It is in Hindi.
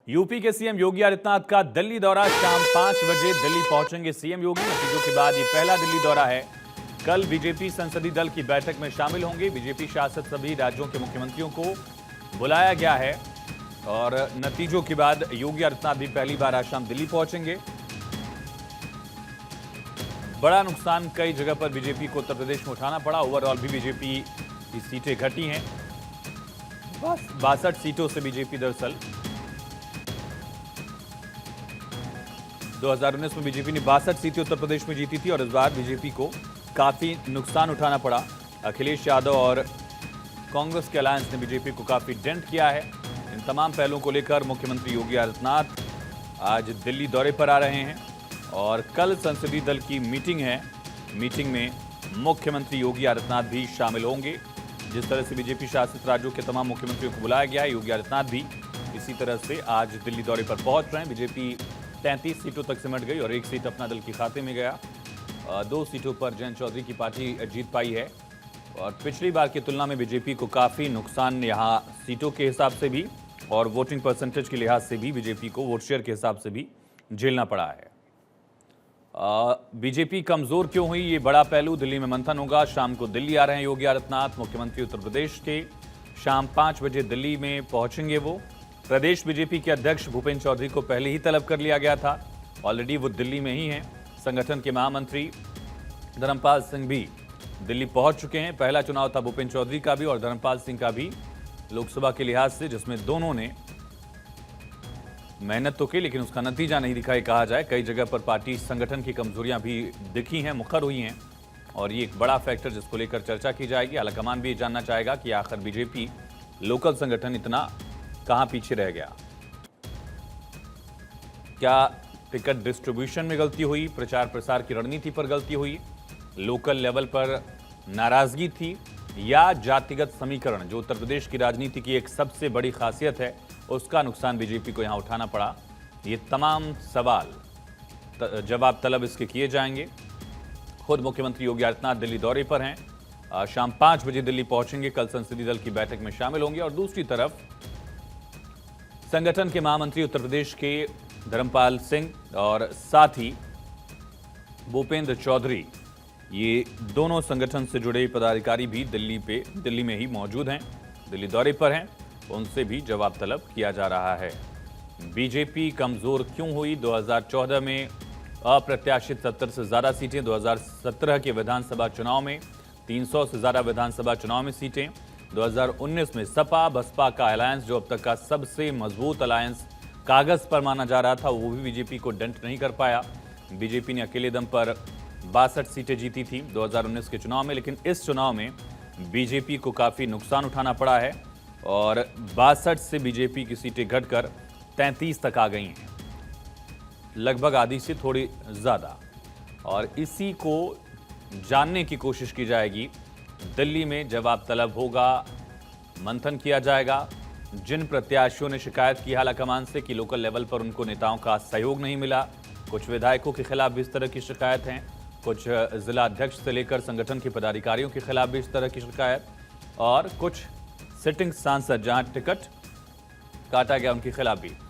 यूपी के सीएम योगी आदित्यनाथ का दिल्ली दौरा। शाम 5 बजे दिल्ली पहुंचेंगे सीएम योगी। नतीजों के बाद ये पहला दिल्ली दौरा है। कल बीजेपी संसदीय दल की बैठक में शामिल होंगे। बीजेपी शासित सभी राज्यों के मुख्यमंत्रियों को बुलाया गया है और नतीजों के बाद योगी आदित्यनाथ भी पहली बार आज शाम दिल्ली पहुंचेंगे। बड़ा नुकसान कई जगह पर बीजेपी को उत्तर प्रदेश में उठाना पड़ा। ओवरऑल भी बीजेपी की सीटें घटी हैं। 62 सीटों से बीजेपी दरअसल 2019 में बीजेपी ने 62 सीटें उत्तर प्रदेश में जीती थी और इस बार बीजेपी को काफी नुकसान उठाना पड़ा। अखिलेश यादव और कांग्रेस के अलायंस ने बीजेपी को काफी डेंट किया है। इन तमाम पहलुओं को लेकर मुख्यमंत्री योगी आदित्यनाथ आज दिल्ली दौरे पर आ रहे हैं और कल संसदीय दल की मीटिंग है। मीटिंग में मुख्यमंत्री योगी आदित्यनाथ भी शामिल होंगे। जिस तरह से बीजेपी शासित राज्यों के तमाम मुख्यमंत्रियों को बुलाया गया है, योगी आदित्यनाथ भी इसी तरह से आज दिल्ली दौरे पर पहुंच रहे हैं। बीजेपी 33 सीटों तक सिमट गई और एक सीट अपना दल के खाते में गया। 2 सीटों पर जयंत चौधरी की पार्टी जीत पाई है और पिछली बार की तुलना में बीजेपी को काफ़ी नुकसान यहाँ सीटों के हिसाब से भी और वोटिंग परसेंटेज के लिहाज से भी बीजेपी को वोट शेयर के हिसाब से भी झेलना पड़ा है। बीजेपी कमजोर क्यों हुई, ये बड़ा पहलू दिल्ली में मंथन होगा। शाम को दिल्ली आ रहे हैं योगी आदित्यनाथ, मुख्यमंत्री उत्तर प्रदेश के। शाम 5 बजे दिल्ली में पहुंचेंगे वो। प्रदेश बीजेपी के अध्यक्ष भूपेंद्र चौधरी को पहले ही तलब कर लिया गया था। ऑलरेडी वो दिल्ली में ही हैं। संगठन के महामंत्री धर्मपाल सिंह भी दिल्ली पहुंच चुके हैं। पहला चुनाव था भूपेंद्र चौधरी का भी और धर्मपाल सिंह का भी लोकसभा के लिहाज से, जिसमें दोनों ने मेहनत तो की लेकिन उसका नतीजा नहीं दिखाई कहा जाए। कई जगह पर पार्टी संगठन की कमजोरियां भी दिखी हैं, मुखर हुई हैं और ये एक बड़ा फैक्टर जिसको लेकर चर्चा की जाएगी। आलाकमान भी जानना चाहेगा कि आखिर बीजेपी लोकल संगठन इतना कहां पीछे रह गया। क्या टिकट डिस्ट्रीब्यूशन में गलती हुई, प्रचार प्रसार की रणनीति पर गलती हुई, लोकल लेवल पर नाराजगी थी या जातिगत समीकरण जो उत्तर प्रदेश की राजनीति की एक सबसे बड़ी खासियत है उसका नुकसान बीजेपी को यहां उठाना पड़ा। ये तमाम सवाल जवाब तलब इसके किए जाएंगे। खुद मुख्यमंत्री योगी आदित्यनाथ दिल्ली दौरे पर हैं। शाम 5 बजे दिल्ली पहुंचेंगे। कल संसदीय दल की बैठक में शामिल होंगे और दूसरी तरफ संगठन के महामंत्री उत्तर प्रदेश के धर्मपाल सिंह और साथ ही भूपेंद्र चौधरी, ये दोनों संगठन से जुड़े पदाधिकारी भी दिल्ली में ही मौजूद हैं, दिल्ली दौरे पर हैं। उनसे भी जवाब तलब किया जा रहा है। बीजेपी कमजोर क्यों हुई? 2014 में अप्रत्याशित 70 से ज्यादा सीटें, 2017 के विधानसभा चुनाव में 300 से ज्यादा विधानसभा चुनाव में सीटें, 2019 में सपा बसपा का अलायंस जो अब तक का सबसे मजबूत अलायंस कागज पर माना जा रहा था, वो भी बीजेपी को डेंट नहीं कर पाया। बीजेपी ने अकेले दम पर 62 सीटें जीती थी 2019 के चुनाव में, लेकिन इस चुनाव में बीजेपी को काफी नुकसान उठाना पड़ा है और 62 से बीजेपी की सीटें घटकर 33 तक आ गई हैं, लगभग आधी से थोड़ी ज्यादा। और इसी को जानने की कोशिश की जाएगी। दिल्ली में जवाब तलब होगा, मंथन किया जाएगा। जिन प्रत्याशियों ने शिकायत की आलाकमान से कि लोकल लेवल पर उनको नेताओं का सहयोग नहीं मिला, कुछ विधायकों के खिलाफ भी इस तरह की शिकायत हैं, कुछ जिला अध्यक्ष से लेकर संगठन के पदाधिकारियों के खिलाफ भी इस तरह की शिकायत और कुछ सिटिंग सांसद जहां टिकट काटा गया उनके खिलाफ भी।